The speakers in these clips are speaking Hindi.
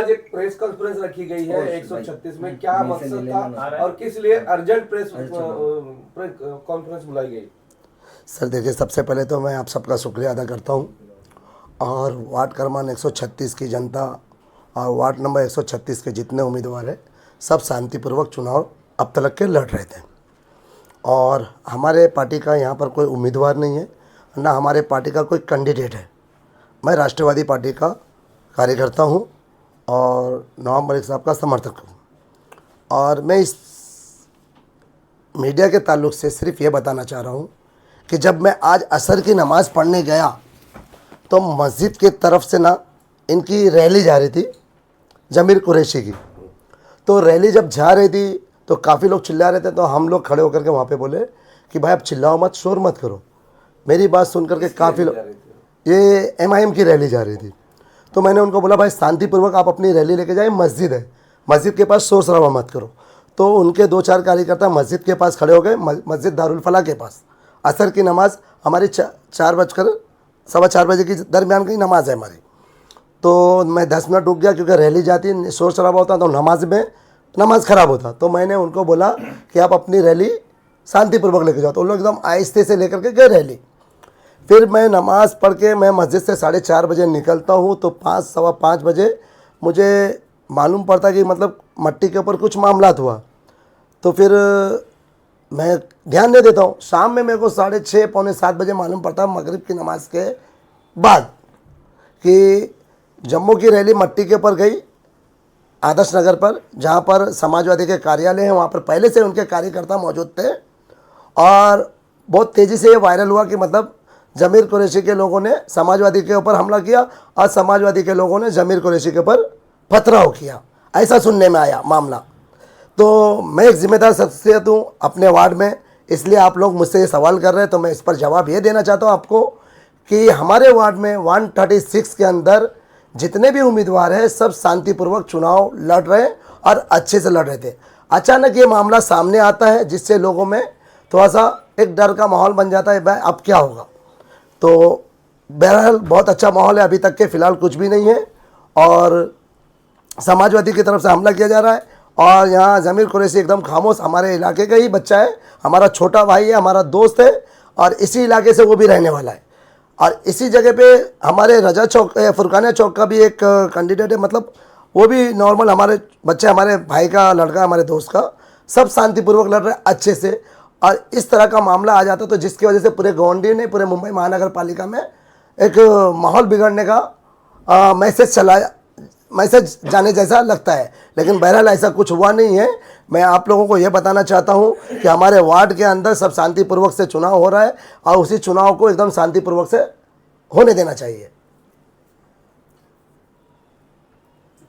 आज एक प्रेस कॉन्फ्रेंस रखी गई है 136 में, क्या मकसद था और किस लिए अर्जेंट प्रेस कॉन्फ्रेंस बुलाई गई? सर देखिए, सबसे पहले तो मैं आप सबका शुक्रिया अदा करता हूं और वार्ड क्रमांक 136 की जनता और वार्ड नंबर 136 के जितने उम्मीदवार हैं सब शांतिपूर्वक चुनाव अब तक के लड़ रहे थे और हमारे पार्टी का यहाँ पर कोई उम्मीदवार नहीं है, ना हमारे पार्टी का कोई कैंडिडेट है। मैं राष्ट्रवादी पार्टी का कार्यकर्ता हूँ और नवाब मलिक साहब का समर्थक हूँ और मैं इस मीडिया के ताल्लुक से सिर्फ ये बताना चाह रहा हूँ कि जब मैं आज असर की नमाज़ पढ़ने गया तो मस्जिद की तरफ से ना इनकी रैली जा रही थी जमीर कुरैशी की। तो रैली जब जा रही थी तो काफ़ी लोग चिल्ला रहे थे, तो हम लोग खड़े होकर के वहाँ पे बोले कि भाई आप चिल्लाओ मत, शोर मत करो। मेरी बात सुन करके काफ़ी लोग, ये MIM की रैली जा रही थी, तो मैंने उनको बोला भाई शांतिपूर्वक आप अपनी रैली लेके जाए, मस्जिद है, मस्जिद के पास शोर शराबा मत करो। तो उनके 2-4 कार्यकर्ता मस्जिद के पास खड़े हो गए, मस्जिद दारुल फलाह के पास। असर की नमाज़ हमारी 4:15 बजे की दरमियान की नमाज़ है हमारी। तो मैं 10 मिनट रुक गया क्योंकि रैली जाती, शोर शराबा होता तो नमाज़ ख़राब होता। तो मैंने उनको बोला कि आप अपनी रैली शांतिपूर्वक लेके जाओ। तो उन लोग एकदम आहिस्ते से लेकर के गए रैली। फिर मैं नमाज़ पढ़ के मैं मस्जिद से 4:30 बजे निकलता हूँ तो 5-5:15 बजे मुझे मालूम पड़ता कि मतलब मट्टी के ऊपर कुछ मामला हुआ। तो फिर मैं ध्यान नहीं देता हूँ। शाम में मेरे को 6:30-7 बजे मालूम पड़ता मगरिब की नमाज के बाद कि जम्मू की रैली मट्टी के ऊपर गई आदर्श नगर पर, जहाँ पर समाजवादी के कार्यालय है, वहाँ पर पहले से उनके कार्यकर्ता मौजूद थे और बहुत तेज़ी से ये वायरल हुआ कि मतलब जमीर कुरैशी के लोगों ने समाजवादी के ऊपर हमला किया और समाजवादी के लोगों ने जमीर कुरैशी के ऊपर पथराव किया, ऐसा सुनने में आया मामला। तो मैं एक जिम्मेदार शख्सियत हूँ अपने वार्ड में, इसलिए आप लोग मुझसे ये सवाल कर रहे हैं तो मैं इस पर जवाब ये देना चाहता हूँ आपको कि हमारे वार्ड में 136 के अंदर जितने भी उम्मीदवार हैं सब शांतिपूर्वक चुनाव लड़ रहे हैं और अच्छे से लड़ रहे थे। अचानक ये मामला सामने आता है जिससे लोगों में थोड़ा सा एक डर का माहौल बन जाता है, भाई अब क्या होगा। तो बहरहाल बहुत अच्छा माहौल है, अभी तक के फ़िलहाल कुछ भी नहीं है और समाजवादी की तरफ से हमला किया जा रहा है और यहाँ जमीर कुरैशी एकदम खामोश, हमारे इलाके का ही बच्चा है, हमारा छोटा भाई है, हमारा दोस्त है और इसी इलाके से वो भी रहने वाला है। और इसी जगह पे हमारे रजा चौक फुरकानिया चौक का भी एक कैंडिडेट है, मतलब वो भी नॉर्मल हमारे बच्चे, हमारे भाई का लड़का, हमारे दोस्त का, सब शांतिपूर्वक लड़ रहे हैं अच्छे से। और इस तरह का मामला आ जाता तो जिसकी वजह से पूरे गौंडी ने, पूरे मुंबई महानगर पालिका में एक माहौल बिगड़ने का मैसेज जाने जैसा लगता है, लेकिन बहरहाल ऐसा कुछ हुआ नहीं है। मैं आप लोगों को यह बताना चाहता हूं कि हमारे वार्ड के अंदर सब शांतिपूर्वक से चुनाव हो रहा है और उसी चुनाव को एकदम शांतिपूर्वक से होने देना चाहिए।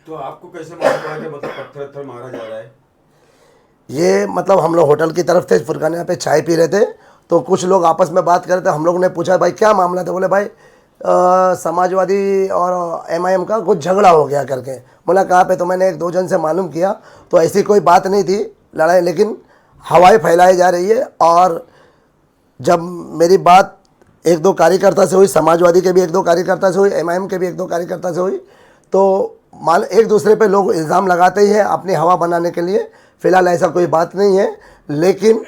तो आपको कैसे मालूम हुआ कि मतलब पत्थर मारा जा रहा है? ये मतलब हम लोग होटल की तरफ थे, फुरकानिया पे चाय पी रहे थे तो कुछ लोग आपस में बात कर रहे थे। हम लोग ने पूछा भाई क्या मामला था, बोले भाई समाजवादी और MIM का कुछ झगड़ा हो गया करके। बोला कहाँ पे, तो मैंने 1-2 जन से मालूम किया तो ऐसी कोई बात नहीं थी लड़ाई, लेकिन हवाएं फैलाई जा रही है। और जब मेरी बात 1-2 कार्यकर्ता से हुई, समाजवादी के भी 1-2 कार्यकर्ता से हुई, MIM के भी 1-2 कार्यकर्ता से हुई, तो एक दूसरे पे लोग इल्ज़ाम लगाते ही हैं अपनी हवा बनाने के लिए। फ़िलहाल ऐसा कोई बात नहीं है, लेकिन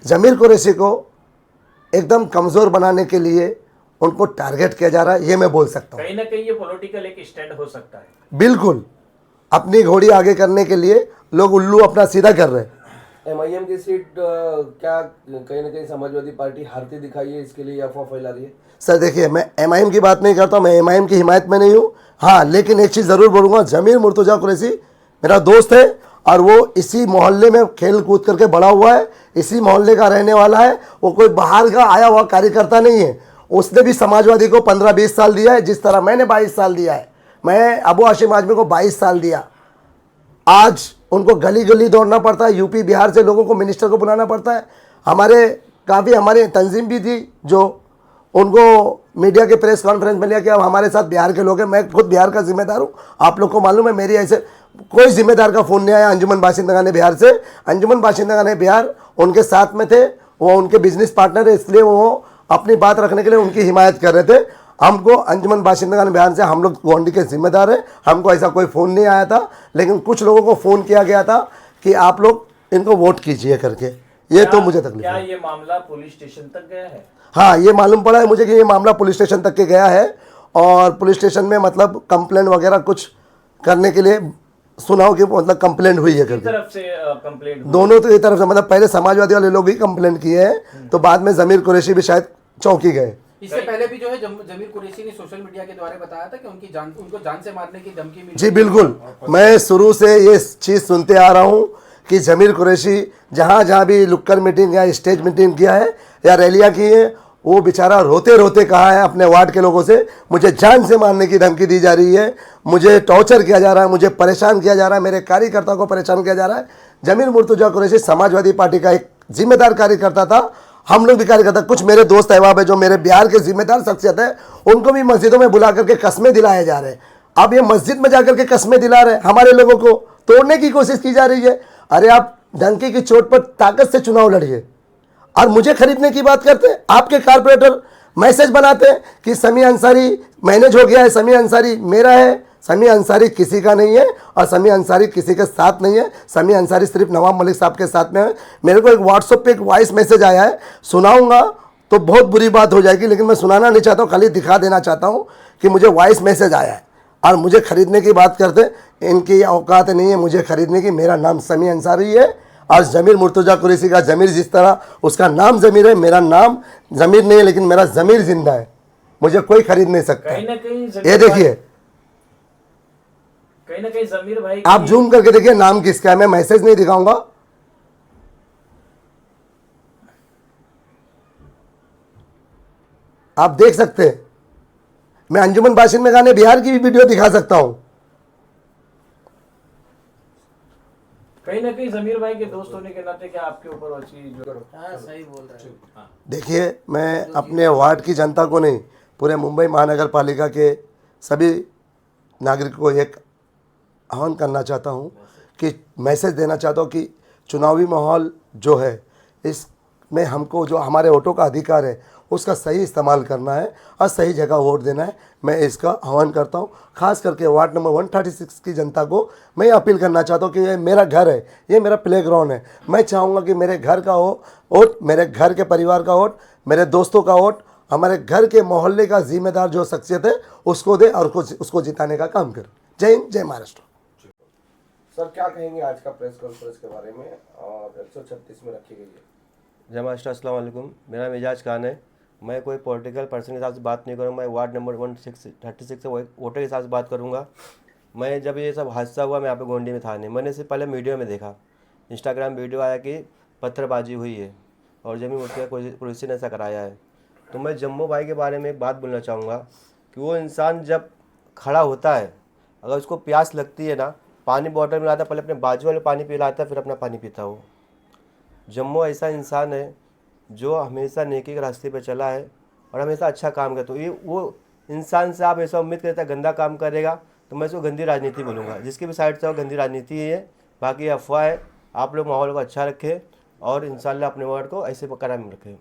जमीर कुरैशी को एकदम कमज़ोर बनाने के लिए उनको टारगेट किया जा रहा है, ये मैं बोल सकता हूँ। कहीं ना कहीं ये पॉलिटिकल एक स्टैंड हो सकता है। बिल्कुल, अपनी घोड़ी आगे करने के लिए लोग उल्लू अपना सीधा कर रहे हैं। MIM की सीट क्या कहीं ना कहीं समाजवादी पार्टी हारती दिखाई है, इसके लिए अफवाह फैला रही है? सर देखिए, मैं MIM की बात नहीं करता, मैं MIM की हिमायत में नहीं हूँ। हाँ, लेकिन एक चीज़ ज़रूर बोलूँगा, जमीर मुर्तज़ा कुरैशी मेरा दोस्त है और वो इसी मोहल्ले में खेल कूद करके बड़ा हुआ है, इसी मोहल्ले का रहने वाला है। वो कोई बाहर का आया हुआ कार्यकर्ता नहीं है। उसने भी समाजवादी को 15-20 साल दिया है, जिस तरह मैंने 22 साल दिया है। मैं अबू हाशिम आजमी को 22 साल दिया। आज उनको गली गली दौड़ना पड़ता है, यूपी बिहार से लोगों को मिनिस्टर को बुलाना पड़ता है। हमारी तंजीम भी थी जो उनको मीडिया के प्रेस कॉन्फ्रेंस में लिया कि अब हमारे साथ बिहार के लोग हैं। मैं खुद बिहार का जिम्मेदार हूँ, आप लोग को मालूम है। मेरी ऐसे कोई जिम्मेदार का फ़ोन नहीं आया। अंजुमन बाशिंदगा ने बिहार से, अंजुमन बाशिंदगा ने बिहार उनके साथ में थे, वो उनके बिजनेस पार्टनर है, इसलिए वो अपनी बात रखने के लिए उनकी हिमायत कर रहे थे। हमको अंजुमन बाशिंदगान बयान से हम लोग गोंडी के जिम्मेदार हैं, हमको ऐसा कोई फ़ोन नहीं आया था, लेकिन कुछ लोगों को फ़ोन किया गया था कि आप लोग इनको वोट कीजिए करके। ये तो मुझे तकलीफ क्या है। ये मामला पुलिस स्टेशन तक गया है? हाँ, ये मालूम पड़ा है मुझे कि ये मामला पुलिस स्टेशन तक के गया है और पुलिस स्टेशन में मतलब कंप्लेंट वगैरह कुछ करने के लिए सुनाओ कि मतलब कंप्लेंट हुई है किस करके। तरफ से कंप्लेंट? दोनों तो ये तरफ से, मतलब पहले समाजवादी वाले लोग ही कंप्लेंट किए हैं, तो बाद में जमीर कुरैशी भी शायद चौकी गए। इससे पहले भी जो है जमीर कुरैशी ने सोशल मीडिया के द्वारा बताया था कि उनको जान से मारने की धमकी मिली। जी बिल्कुल, मैं शुरू से ये चीज़ सुनते आ रहा हूँ कि जमीर कुरैशी जहाँ जहाँ भी लुक्कर मीटिंग या स्टेज मीटिंग किया है या रैलियाँ की है, वो बेचारा रोते रोते कहा है अपने वार्ड के लोगों से, मुझे जान से मारने की धमकी दी जा रही है, मुझे टॉर्चर किया जा रहा है, मुझे परेशान किया जा रहा है, मेरे कार्यकर्ता को परेशान किया जा रहा है। जमीर मुर्तजा कुरैशी समाजवादी पार्टी का एक जिम्मेदार कार्यकर्ता था, हम लोग भी कार्यकर्ता, कुछ मेरे दोस्त अहबाब है जो मेरे बिहार के जिम्मेदार शख्सियत है, उनको भी मस्जिदों में बुला करके कस्में दिलाए जा रहे हैं। अब ये मस्जिद में जाकर के कस्में दिला रहे हैं, हमारे लोगों को तोड़ने की कोशिश की जा रही है। अरे आप डंके की चोट पर ताकत से चुनाव लड़िए और मुझे खरीदने की बात करते हैं। आपके कारपोरेटर मैसेज बनाते हैं कि समी अंसारी मैनेज हो गया है, समी अंसारी मेरा है। समी अंसारी किसी का नहीं है और समी अंसारी किसी के साथ नहीं है। समी अंसारी सिर्फ नवाब मलिक साहब के साथ में है। मेरे को एक व्हाट्सएप पे एक वॉइस मैसेज आया है, सुनाऊंगा तो बहुत बुरी बात हो जाएगी, लेकिन मैं सुनाना नहीं चाहता हूँ, खाली दिखा देना चाहता हूँ कि मुझे वॉइस मैसेज आया है और मुझे खरीदने की बात करते, इनकी औकात नहीं है मुझे खरीदने की। मेरा नाम समी अंसारी है और जमीर मुर्तजा कुरैशी का जमीर, जिस तरह उसका नाम जमीर है, मेरा नाम जमीर नहीं है, लेकिन मेरा जमीर जिंदा है, मुझे कोई खरीद नहीं सकता। कहीं ना कहीं ये देखिए, कहीं ना कहीं जमीर भाई आप जूम करके देखिए नाम किसका है, मैं मैसेज नहीं दिखाऊंगा। आप देख सकते हैं, मैं अंजुमन बाशिंदगान बिहार की भी वीडियो दिखा सकता हूं। कहीं ना कहीं जमीर भाई के दोस्त होने के नाते क्या आपके ऊपर वो चीज सही बोल रहे हैं। देखिए, मैं अपने वार्ड की जनता को नहीं, पूरे मुंबई महानगर पालिका के सभी नागरिकों को एक आह्वान करना चाहता हूं कि मैसेज देना चाहता हूं कि चुनावी माहौल जो है इसमें हमको जो हमारे वोटों का अधिकार है उसका सही इस्तेमाल करना है और सही जगह वोट देना है। मैं इसका आह्वान करता हूं, खास करके वार्ड नंबर 136 की जनता को मैं अपील करना चाहता हूं कि ये मेरा घर है, ये मेरा प्लेग्राउंड है। मैं चाहूँगा कि मेरे घर का वोट, मेरे घर के परिवार का वोट, मेरे दोस्तों का वोट, हमारे घर के मोहल्ले का जिम्मेदार जो शख्सियत है उसको दे और उसको जिताने का काम करे। जय हिंद, जय महाराष्ट्र। सर क्या कहेंगे आज का प्रेस कॉन्फ्रेंस के बारे में और 136 में रखी गई है? जय मास्टर, अस्सलाम वालेकुम। मेरा नाम एजाज खान है। मैं कोई पॉलिटिकल पर्सन के हिसाब से बात नहीं करूँगा, मैं वार्ड नंबर 136 से वोटर के हिसाब से बात करूँगा। मैं जब ये सब हादसा हुआ, मैं यहाँ पे गोंडी में था नहीं, मैंने इससे पहले वीडियो में देखा, इंस्टाग्राम वीडियो आया कि पत्थरबाजी हुई है और जमीन मुर्तजा कुरैशी ने ऐसा कराया है। तो मैं जम्मू भाई के बारे में एक बात बोलना चाहूँगा कि वो इंसान जब खड़ा होता है, अगर उसको प्यास लगती है ना, पानी बॉटल में लाता, पहले अपने बाजू वाले पानी पिलाता, फिर अपना पानी पीता। वो जम्मू ऐसा इंसान है जो हमेशा नेकी के रास्ते पे चला है और हमेशा अच्छा काम करता। तो ये वो इंसान से आप ऐसा उम्मीद करता है गंदा काम करेगा, तो मैं इसको गंदी राजनीति बोलूँगा। जिसकी भी साइड से वो गंदी राजनीति ही है, बाकी अफवाह है। आप लोग माहौल को अच्छा रखें और इंशाल्लाह अपने वर्ड को ऐसे बरकरार रखें।